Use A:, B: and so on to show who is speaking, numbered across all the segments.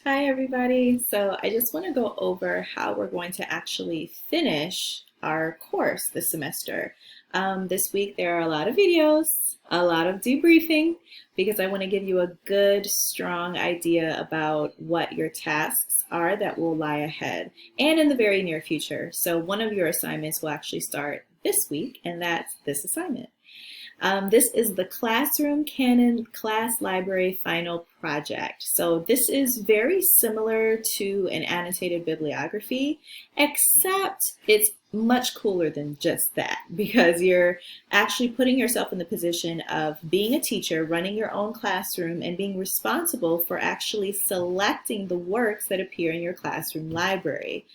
A: Hi, everybody. So I just want to go over how we're going to actually finish our course this semester. This week, there are a lot of videos, a lot of debriefing, because I want to give you a good, strong idea about what your tasks are that will lie ahead and in the very near future. So one of your assignments will actually start this week, and that's this assignment. This is the Classroom Canon Class Library Final Project. So this is very similar to an annotated bibliography, except it's much cooler than just that because you're actually putting yourself in the position of being a teacher, running your own classroom, and being responsible for actually selecting the works that appear in your classroom library.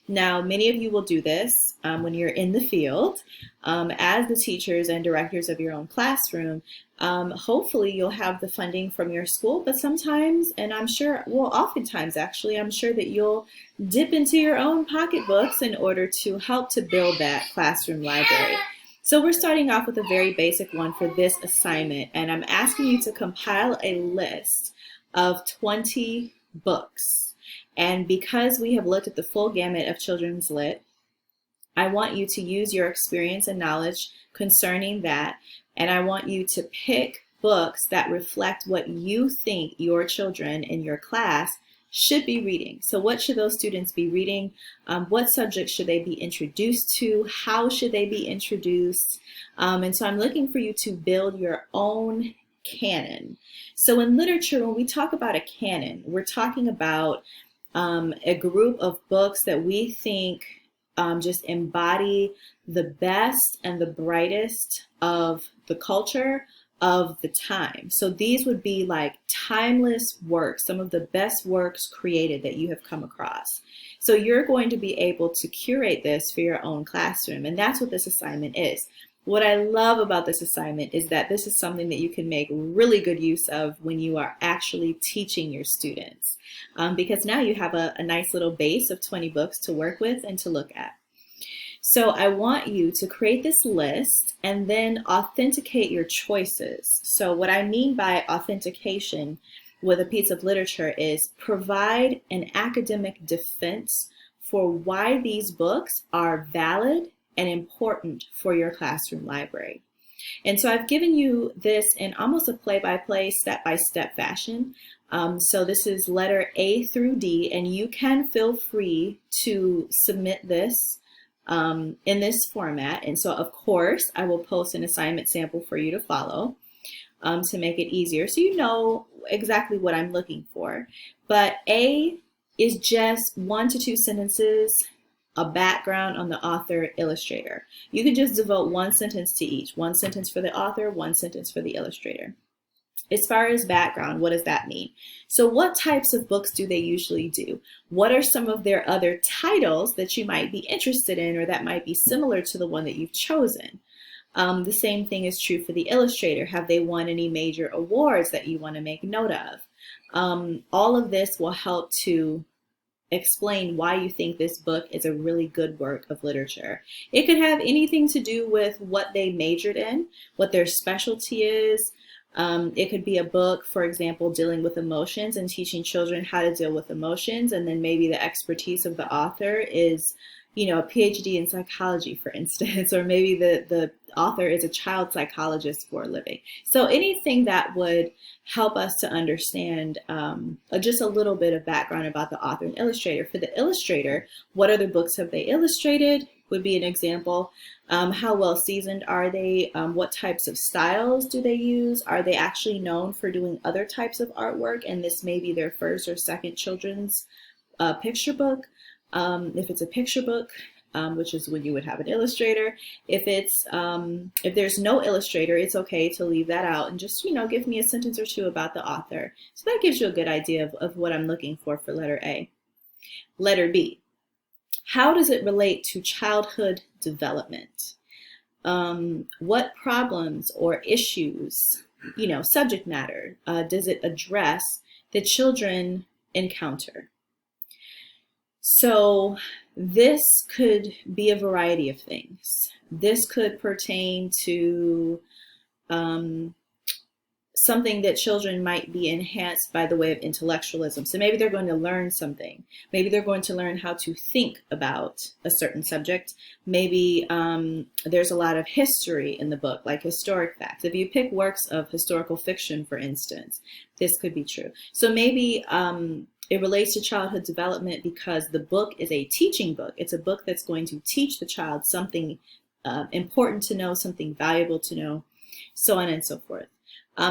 A: Now, many of you will do this when you're in the field as the teachers and directors of your own classroom. Hopefully, you'll have the funding from your school, but sometimes, and I'm sure, well, oftentimes actually, I'm sure that you'll dip into your own pocketbooks in order to help to build that classroom library. So we're starting off with a very basic one for this assignment, and I'm asking you to compile a list of 20 books. And because we have looked at the full gamut of children's lit, I want you to use your experience and knowledge concerning that. And I want you to pick books that reflect what you think your children in your class should be reading. So what should those students be reading? What subjects should they be introduced to? How should they be introduced? And so I'm looking for you to build your own canon. So in literature, when we talk about a canon, we're talking about a group of books that we think just embody the best and the brightest of the culture of the time. So these would be like timeless works, some of the best works created that you have come across. So you're going to be able to curate this for your own classroom, and that's what this assignment is. What I love about this assignment is that this is something that you can make really good use of when you are actually teaching your students, because now you have a nice little base of 20 books to work with and to look at. So I want you to create this list and then authenticate your choices. So what I mean by authentication with a piece of literature is provide an academic defense for why these books are valid and important for your classroom library. And so I've given you this in almost a play-by-play, step-by-step fashion. So this is letter A through D, and you can feel free to submit this in this format. And so, of course, I will post an assignment sample for you to follow to make it easier so you know exactly what I'm looking for. But A is just 1 to 2 sentences, a background on the author, illustrator. You can just devote 1 sentence to each. 1 sentence for the author, 1 sentence for the illustrator. As far as background, what does that mean? So what types of books do they usually do? What are some of their other titles that you might be interested in or that might be similar to the one that you've chosen? The same thing is true for the illustrator. Have they won any major awards that you want to make note of? All of this will help to explain why you think this book is a really good work of literature. It could have anything to do with what they majored in, what their specialty is. It could be a book, for example, dealing with emotions and teaching children how to deal with emotions. And then maybe the expertise of the author is, a PhD in psychology, for instance, or maybe the author is a child psychologist for a living. So anything that would help us to understand just a little bit of background about the author and illustrator. For the illustrator, what other books have they illustrated would be an example. How well seasoned are they? What types of styles do they use? Are they actually known for doing other types of artwork? And this may be their first or second children's picture book. If it's a picture book, which is when you would have an illustrator. If there's no illustrator, it's okay to leave that out and just, give me a sentence or two about the author. So that gives you a good idea of what I'm looking for letter A. Letter B. How does it relate to childhood development? What problems or issues, subject matter, does it address that children encounter? So this could be a variety of things. This could pertain to something that children might be enhanced by the way of intellectualism. So maybe they're going to learn something. Maybe they're going to learn how to think about a certain subject. Maybe there's a lot of history in the book, like historic facts. If you pick works of historical fiction, for instance, this could be true. So maybe it relates to childhood development because the book is a teaching book. It's a book that's going to teach the child something important to know, something valuable to know, so on and so forth.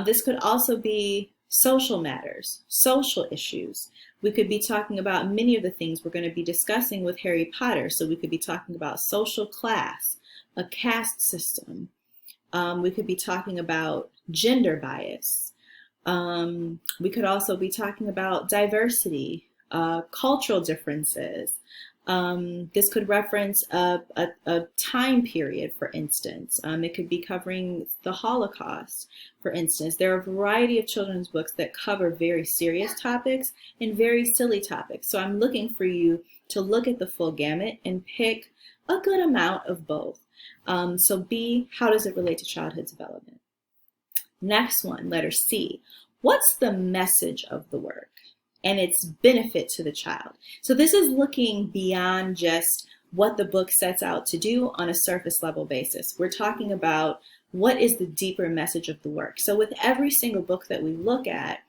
A: This could also be social matters, social issues. We could be talking about many of the things we're going to be discussing with Harry Potter. So we could be talking about social class, a caste system. We could be talking about gender bias. We could also be talking about diversity, cultural differences. This could reference a time period, for instance. It could be covering the Holocaust, for instance. There are a variety of children's books that cover very serious topics and very silly topics. So I'm looking for you to look at the full gamut and pick a good amount of both. So B, how does it relate to childhood development? Next one, letter C. What's the message of the work and its benefit to the child? So this is looking beyond just what the book sets out to do on a surface level basis. We're talking about what is the deeper message of the work. So with every single book that we look at,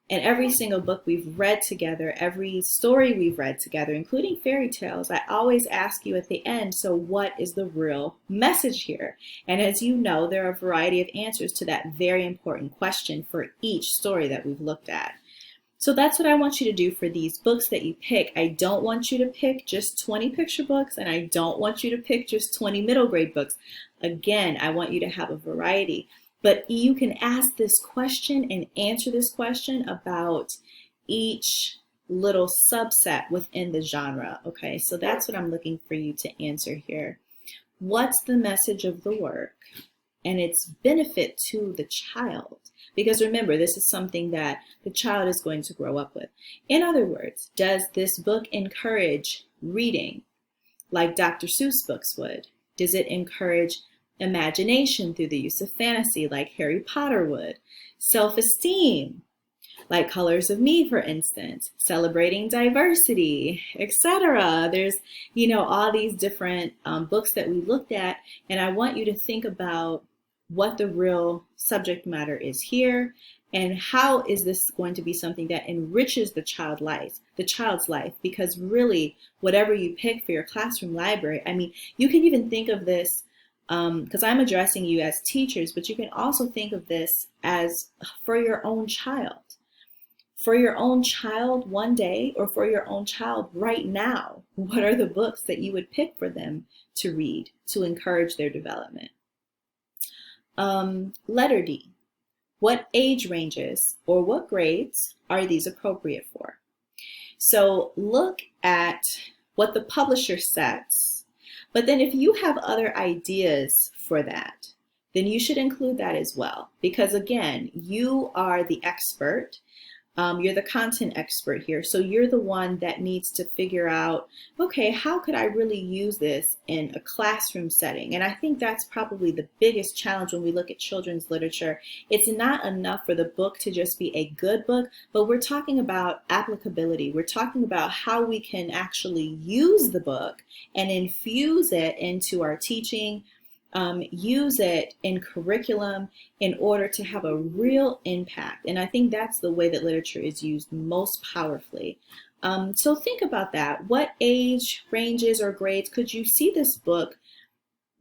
A: and every single book we've read together, every story we've read together, including fairy tales, I always ask you at the end, so what is the real message here? And as you know, there are a variety of answers to that very important question for each story that we've looked at. So that's what I want you to do for these books that you pick. I don't want you to pick just 20 picture books, and I don't want you to pick just 20 middle grade books. Again, I want you to have a variety. But you can ask this question and answer this question about each little subset within the genre, okay? So that's what I'm looking for you to answer here. What's the message of the work and its benefit to the child? Because remember, this is something that the child is going to grow up with. In other words, does this book encourage reading like Dr. Seuss books would? Does it encourage imagination through the use of fantasy like Harry Potter would? Self-esteem like Colors of Me, for instance, celebrating diversity, etc. There's, all these different books that we looked at, and I want you to think about what the real subject matter is here, and how is this going to be something that enriches the child's life, because really, whatever you pick for your classroom library, you can even think of this, because I'm addressing you as teachers, but you can also think of this as for your own child. For your own child one day, or for your own child right now, what are the books that you would pick for them to read to encourage their development? Letter D. What age ranges or what grades are these appropriate for? So look at what the publisher sets, but then if you have other ideas for that, then you should include that as well. Because again, you are the expert. You're the content expert here. So you're the one that needs to figure out, okay, how could I really use this in a classroom setting? And I think that's probably the biggest challenge when we look at children's literature. It's not enough for the book to just be a good book, but we're talking about applicability. We're talking about how we can actually use the book and infuse it into our teaching, use it in curriculum in order to have a real impact. And I think that's the way that literature is used most powerfully. So think about that. What age ranges or grades could you see this book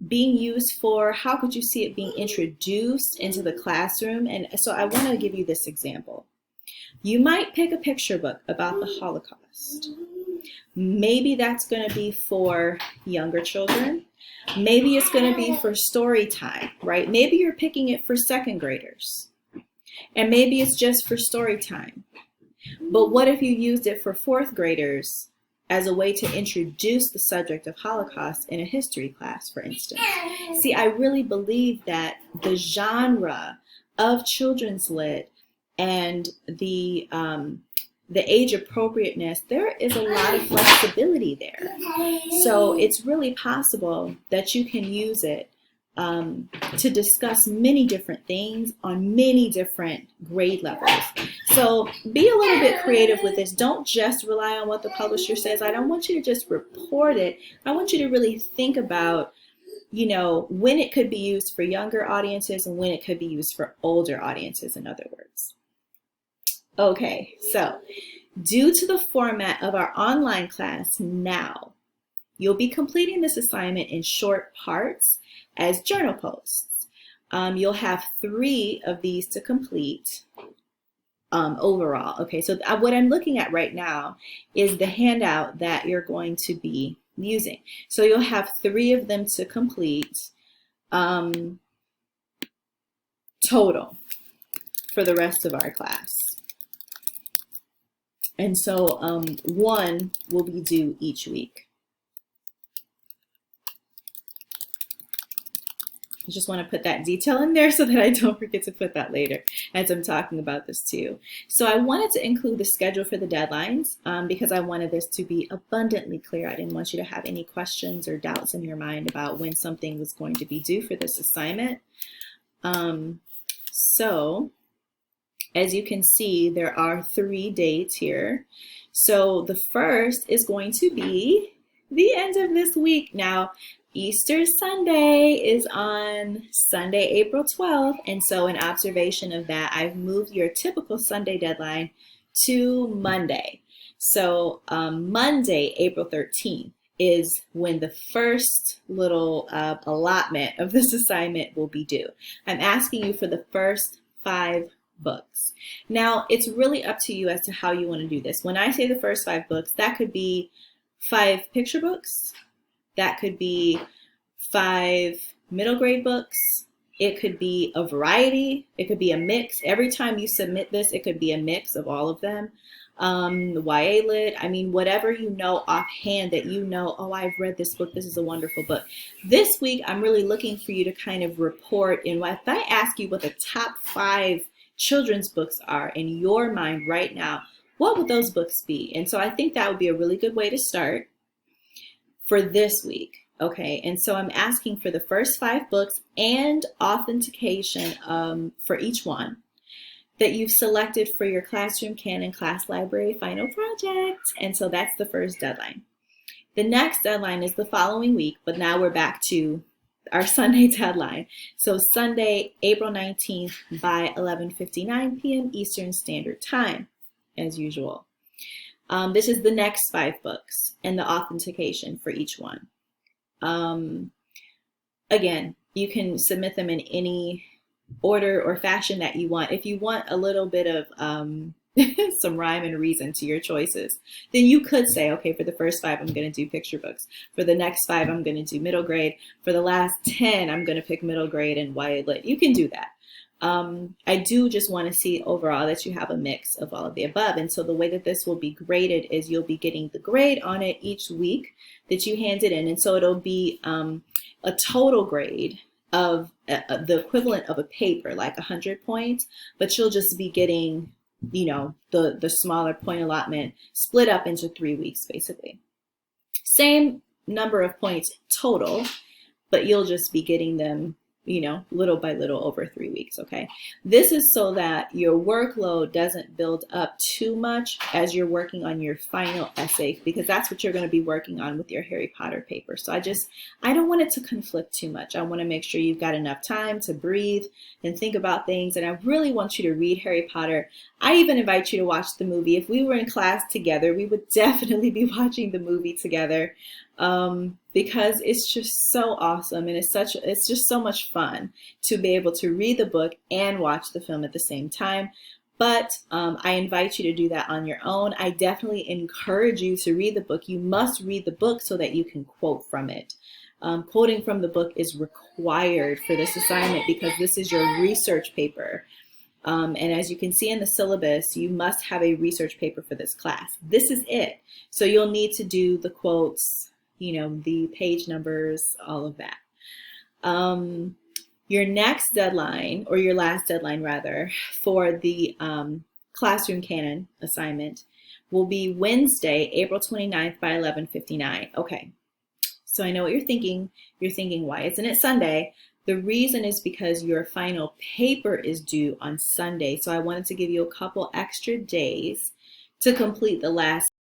A: being used for? How could you see it being introduced into the classroom? And so I want to give you this example. You might pick a picture book about the Holocaust. Maybe that's going to be for younger children. Maybe it's going to be for story time, right? Maybe you're picking it for second graders. And maybe it's just for story time. But what if you used it for fourth graders as a way to introduce the subject of Holocaust in a history class, for instance? See, I really believe that the genre of children's lit and the age appropriateness, there is a lot of flexibility there. So it's really possible that you can use it to discuss many different things on many different grade levels. So be a little bit creative with this. Don't just rely on what the publisher says. I don't want you to just report it. I want you to really think about, you know, when it could be used for younger audiences and when it could be used for older audiences, in other words. Okay, so due to the format of our online class now, you'll be completing this assignment in short parts as journal posts. You'll have 3 of these to complete overall. Okay, so what I'm looking at right now is the handout that you're going to be using. So you'll have 3 of them to complete total for the rest of our class. And so 1 will be due each week. I just want to put that detail in there so that I don't forget to put that later as I'm talking about this too. So I wanted to include the schedule for the deadlines because I wanted this to be abundantly clear. I didn't want you to have any questions or doubts in your mind about when something was going to be due for this assignment. So as you can see, there are 3 dates here. So the first is going to be the end of this week. Now, Easter Sunday is on Sunday, April 12th, and so in observation of that, I've moved your typical Sunday deadline to Monday. So Monday, April 13th, is when the first little allotment of this assignment will be due. I'm asking you for the first 5 books. Now, it's really up to you as to how you want to do this. When I say the first 5 books, that could be 5 picture books. That could be 5 middle grade books. It could be a variety. It could be a mix. Every time you submit this, it could be a mix of all of them. The YA Lit, I mean, whatever you know offhand that you know, oh, I've read this book. This is a wonderful book. This week, I'm really looking for you to kind of report. And if I ask you what the top 5 children's books are in your mind right now, what would those books be? And so I think that would be a really good way to start for this week. Okay, and so I'm asking for the first 5 books and authentication for each one that you've selected for your Classroom Canon Class Library final project. And so that's the first deadline. The next deadline is the following week, but now we're back to our Sunday deadline. So Sunday, April 19th by 11:59 p.m. Eastern Standard Time, as usual. This is the next 5 books and the authentication for each one. Again, you can submit them in any order or fashion that you want. If you want a little bit of some rhyme and reason to your choices, then you could say, okay, for the first 5, I'm going to do picture books. For the next 5, I'm going to do middle grade. For the last 10, I'm going to pick middle grade and YA Lit. You can do that. I do just want to see overall that you have a mix of all of the above. And so the way that this will be graded is you'll be getting the grade on it each week that you hand it in. And so it'll be a total grade of the equivalent of a paper, like 100 points, but you'll just be getting, you know, the smaller point allotment split up into 3 weeks, basically. Same number of points total, but you'll just be getting them, you know, little by little over 3 weeks, okay? This is so that your workload doesn't build up too much as you're working on your final essay, because that's what you're going to be working on with your Harry Potter paper. So I don't want it to conflict too much. I want to make sure you've got enough time to breathe and think about things, and I really want you to read Harry Potter. I even invite you to watch the movie. If we were in class together, we would definitely be watching the movie together. Because it's just so awesome, and it's just so much fun to be able to read the book and watch the film at the same time. But I invite you to do that on your own. I definitely encourage you to read the book. You must read the book so that you can quote from it. Quoting from the book is required for this assignment because this is your research paper. And as you can see in the syllabus, you must have a research paper for this class. This is it. So you'll need to do the quotes, you know, the page numbers, all of that. Your next deadline, or your last deadline rather, for the Classroom Canon assignment will be Wednesday, April 29th by 11:59. Okay, so I know what you're thinking. You're thinking, why isn't it Sunday? The reason is because your final paper is due on Sunday. So I wanted to give you a couple extra days to complete the last